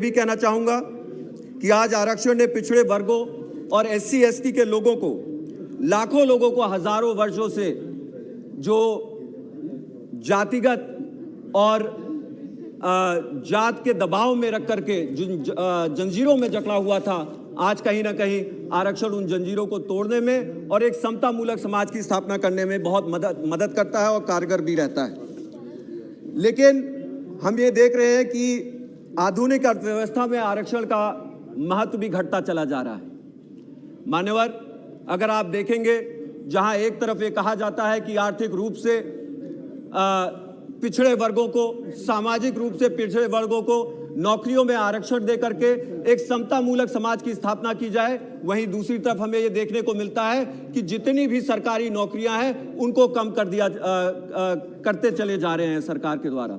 भी कहना चाहूंगा कि आज आरक्षण ने पिछड़े वर्गों और SC ST के लोगों को, लाखों लोगों को हजारों वर्षों से जो जातिगत और जात के दबाव में रख करके जंजीरों में जकड़ा हुआ था, आज कहीं ना कहीं आरक्षण उन जंजीरों को तोड़ने में और एक समतामूलक समाज की स्थापना करने में बहुत मदद करता है और कारगर भी रहता है। लेकिन हम ये देख रहे हैं कि आधुनिक अर्थव्यवस्था में आरक्षण का महत्व भी घटता चला जा रहा है। मान्यवर, अगर आप देखेंगे, जहां एक तरफ ये कहा जाता है कि आर्थिक रूप से पिछड़े वर्गों को, सामाजिक रूप से पिछड़े वर्गों को नौकरियों में आरक्षण दे करके एक समतामूलक समाज की स्थापना की जाए, वहीं दूसरी तरफ हमें ये देखने को मिलता है कि जितनी भी सरकारी नौकरियां हैं उनको कम कर दिया करते चले जा रहे हैं सरकार के द्वारा।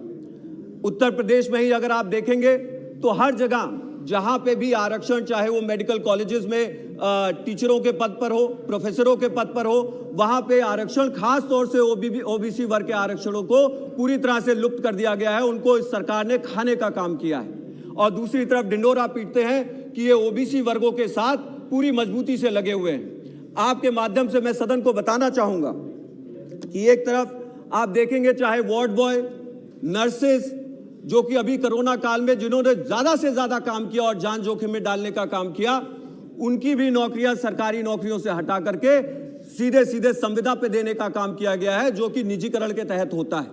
उत्तर प्रदेश में ही अगर आप देखेंगे तो हर जगह जहां पे भी आरक्षण, चाहे वो मेडिकल कॉलेजेस में टीचरों के पद पर हो, प्रोफेसरों के पद पर हो, वहां पे आरक्षण खास तौर से OBC वर्ग के आरक्षणों को पूरी तरह से लुप्त कर दिया गया है। उनको इस सरकार ने खाने का काम किया है और दूसरी तरफ ढिंढोरा पीटते हैं कि ये OBC वर्गों के साथ पूरी मजबूती से लगे हुए हैं। आपके माध्यम से मैं सदन को बताना चाहूंगा कि एक तरफ आप देखेंगे, चाहे वार्ड बॉय, नर्सेस, जो कि अभी कोरोना काल में जिन्होंने ज्यादा से ज्यादा काम किया और जान जोखिम में डालने का काम किया, उनकी भी नौकरियां सरकारी नौकरियों से हटा करके सीधे सीधे संविदा पे देने का काम किया गया है, जो कि निजीकरण के तहत होता है।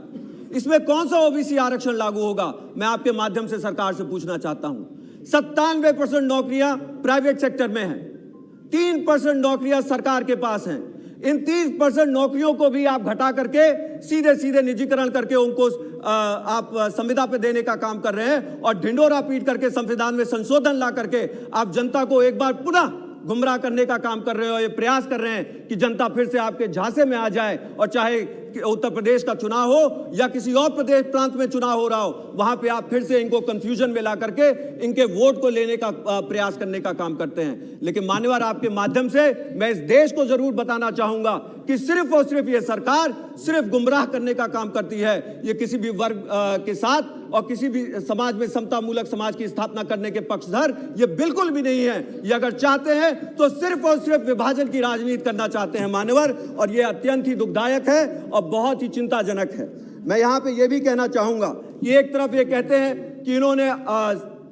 इसमें कौन सा OBC आरक्षण लागू होगा, मैं आपके माध्यम से सरकार से पूछना चाहता हूं। 97% नौकरियां प्राइवेट सेक्टर में हैं, 3% नौकरियां सरकार के पास हैं। इन 30% नौकरियों को भी आप घटा करके सीधे सीधे निजीकरण करके उनको आप संविदा पे देने का काम कर रहे हैं और ढिंढोरा पीट करके संविधान में संशोधन ला करके आप जनता को एक बार पुनः गुमराह करने का काम कर रहे हो। ये प्रयास कर रहे हैं कि जनता फिर से आपके झांसे में आ जाए और चाहे उत्तर प्रदेश का चुनाव हो या किसी और प्रदेश प्रांत में चुनाव हो रहा हो, वहां पे आप फिर से इनको कंफ्यूजन में ला करके इनके वोट को लेने का प्रयास करने का काम करते हैं। लेकिन मान्यवर, आपके माध्यम से मैं इस देश को जरूर बताना चाहूंगा कि सिर्फ और सिर्फ ये सरकार सिर्फ गुमराह करने का काम करती है। ये किसी भी वर्ग के साथ और किसी भी समाज में समतामूलक समाज की स्थापना करने के पक्षधर ये बिल्कुल भी नहीं है। ये अगर चाहते हैं तो सिर्फ और सिर्फ विभाजन की राजनीति करना चाहते हैं मान्यवर, और ये अत्यंत ही दुखदायक है और बहुत ही चिंताजनक है। मैं यहां पे ये भी कहना चाहूंगा कि एक तरफ ये कहते हैं कि इन्होंने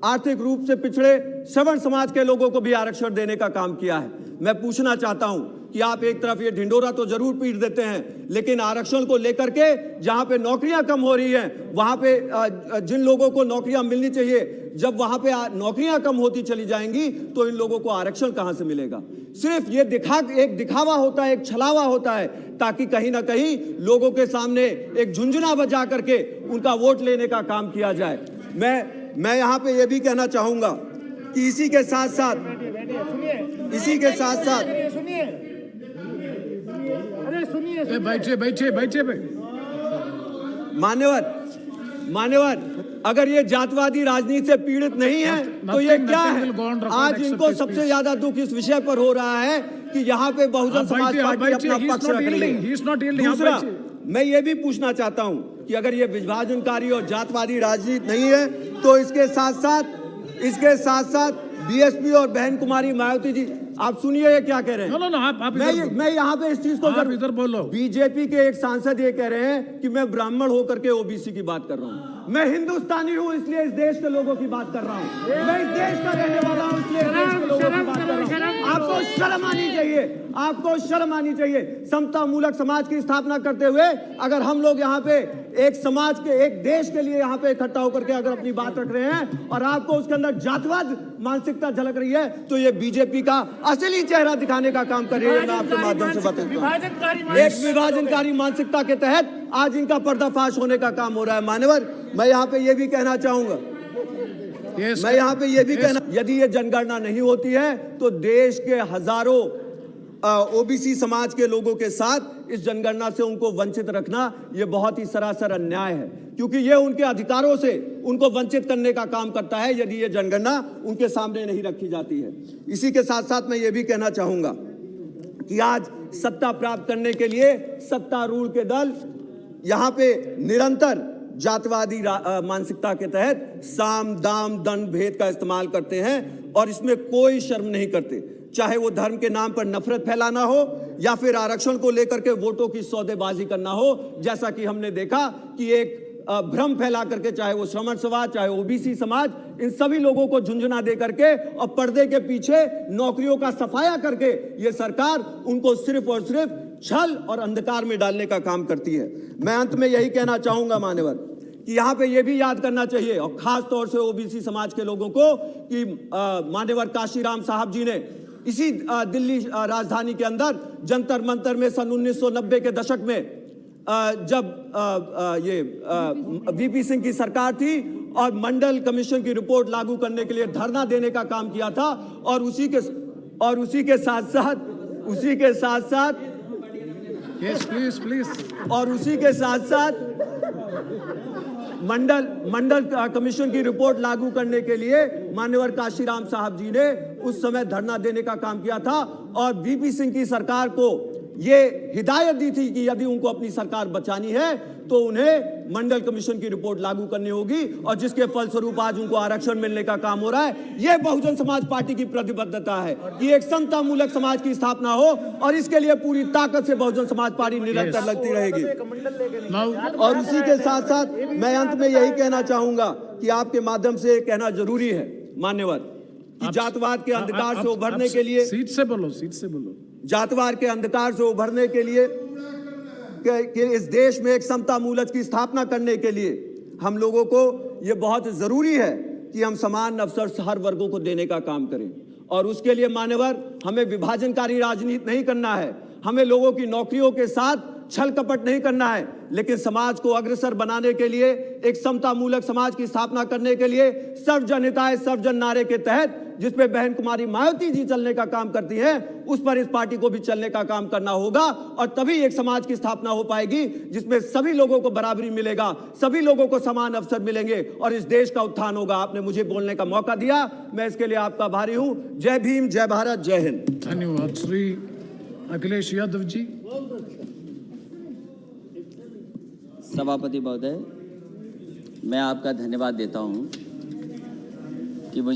आर्थिक रूप से पिछड़े श्रवण समाज के लोगों को भी आरक्षण देने का काम किया है। मैं पूछना चाहता हूं कि आप एक तरफ ये ढिंढोरा तो जरूर पीट देते हैं, लेकिन आरक्षण को लेकर के जहां पे नौकरियां कम हो रही हैं, वहां पे जिन लोगों को नौकरियां मिलनी चाहिए, जब वहां पे नौकरियां कम होती चली जाएंगी तो इन लोगों को आरक्षण कहां से मिलेगा। सिर्फ ये एक दिखावा होता है, एक छलावा होता है, ताकि कहीं ना कहीं लोगों के सामने एक झुंझुना बजा करके उनका वोट लेने का काम किया जाए। मैं यहां पे ये भी कहना चाहूंगा कि इसी के साथ साथ बैठे मान्यवर, अगर ये जातवादी राजनीति से पीड़ित नहीं है तो ये क्या है? आज इनको सबसे ज्यादा दुख इस विषय पर हो रहा है कि यहाँ पे बहुजन समाज पार्टी अपना पक्ष रख रही है। दूसरा, मैं ये भी पूछना चाहता हूँ कि अगर ये विभाजनकारी और जातवादी राजनीति नहीं है तो इसके साथ साथ BSP और बहन कुमारी मायावती जी, आप सुनिए ये क्या कह रहे हैं। मैं यहाँ पे इस चीज को इधर बोलो। बीजेपी के एक सांसद ये कह रहे हैं कि मैं ब्राह्मण होकर के OBC की बात कर रहा हूँ। मैं हिंदुस्तानी हूँ इसलिए इस देश के लोगों की बात कर रहा हूँ। मैं इस देश का रहने वाला हूँ इसलिए इस देश के लोगों की बात कर रहा हूँ। आपको शर्म आनी चाहिए, आपको शर्म आनी चाहिए। समतामूलक समाज की स्थापना करते हुए अगर हम लोग यहाँ पे एक समाज के, एक देश के लिए यहाँ पे इकट्ठा होकर के अगर अपनी बात रख रहे हैं और आपको उसके अंदर जातवाद मानसिकता झलक रही है, तो ये बीजेपी का असली चेहरा दिखाने का काम कर रही है। मैं आपके माध्यम से बताऊंगा, एक विभाजनकारी मानसिकता के तहत आज इनका पर्दाफाश होने का काम हो रहा है। मान्यवर, मैं यहाँ पे ये भी कहना चाहूंगा, यदि ये जनगणना नहीं होती है तो देश के हजारों OBC समाज के लोगों के साथ इस जनगणना से उनको वंचित रखना ये बहुत ही सरासर अन्याय है, क्योंकि ये उनके अधिकारों से उनको वंचित करने का काम करता है यदि ये जनगणना उनके सामने नहीं रखी जाती है। इसी के साथ साथ मैं ये भी कहना चाहूंगा कि आज सत्ता प्राप्त करने के लिए सत्तारूढ़ के दल यहाँ पे निरंतर जातवादी मानसिकता के तहत साम दाम दंड भेद का इस्तेमाल करते हैं और इसमें कोई शर्म नहीं करते, चाहे वो धर्म के नाम पर नफरत फैलाना हो या फिर आरक्षण को लेकर के वोटों की सौदेबाजी करना हो, जैसा कि हमने देखा कि एक भ्रम फैला करके, चाहे वो श्रमण समाज, चाहे ओबीसी समाज, इन सभी लोगों को झुंझुना दे करके और पर्दे के पीछे नौकरियों का सफाया करके ये सरकार उनको सिर्फ और सिर्फ छल और अंधकार में डालने का काम करती है। मैं अंत में यही कहना चाहूंगा मान्यवर कि यहाँ पे ये भी याद करना चाहिए और खास तौर से ओबीसी समाज के लोगों को कि मान्यवर काशीराम साहब जी ने इसी दिल्ली राजधानी के अंदर जंतर मंतर में सन 1990 के दशक में जब ये वीपी सिंह की सरकार थी और मंडल कमीशन की रिपोर्ट लागू करने के लिए धरना देने का काम किया था और उसी के साथ साथ Yes, please. और उसी के साथ साथ मंडल कमीशन की रिपोर्ट लागू करने के लिए मान्यवर काशीराम साहब जी ने उस समय धरना देने का काम किया था और वीपी सिंह की सरकार को ये हिदायत दी थी कि यदि उनको अपनी सरकार बचानी है तो उन्हें मंडल कमीशन की रिपोर्ट लागू करनी होगी और जिसके फलस्वरूप आज उनको आरक्षण मिलने का काम हो रहा है। यह बहुजन समाज पार्टी की प्रतिबद्धता है कि एक समतामूलक समाज की स्थापना हो और इसके लिए पूरी ताकत से बहुजन समाज पार्टी निरंतर लगती रहेगी। और उसी के साथ साथ मैं अंत में यही कहना चाहूंगा कि आपके माध्यम से कहना जरूरी है मान्यवर कि जातवाद के अंधकार से उभरने के लिए सीट से बोलो जातवाद के अंधकार से उभरने के लिए कि इस देश में एक समता मूलक की स्थापना करने के लिए हम लोगों को यह बहुत जरूरी है कि हम समान अवसर हर वर्गों को देने का काम करें और उसके लिए मान्यवर हमें विभाजनकारी राजनीति नहीं करना है, हमें लोगों की नौकरियों के साथ छल कपट नहीं करना है, लेकिन समाज को अग्रसर बनाने के लिए, एक समता मूलक समाज की स्थापना करने के लिए सर्वजन हिताय सर्वजन नारे के तहत जिसपे बहन कुमारी मायावती जी चलने का काम करती हैं, उस पर इस पार्टी को भी चलने का काम करना होगा और तभी एक समाज की स्थापना हो पाएगी जिसमें सभी लोगों को बराबरी मिलेगा, सभी लोगों को समान अवसर मिलेंगे और इस देश का उत्थान होगा। आपने मुझे बोलने का मौका दिया, मैं इसके लिए आपका आभारी हूं। जय भीम, जय भारत, जय हिंद। धन्यवाद। श्री अखिलेश यादव जी। सभापति महोदय, मैं आपका धन्यवाद देता हूं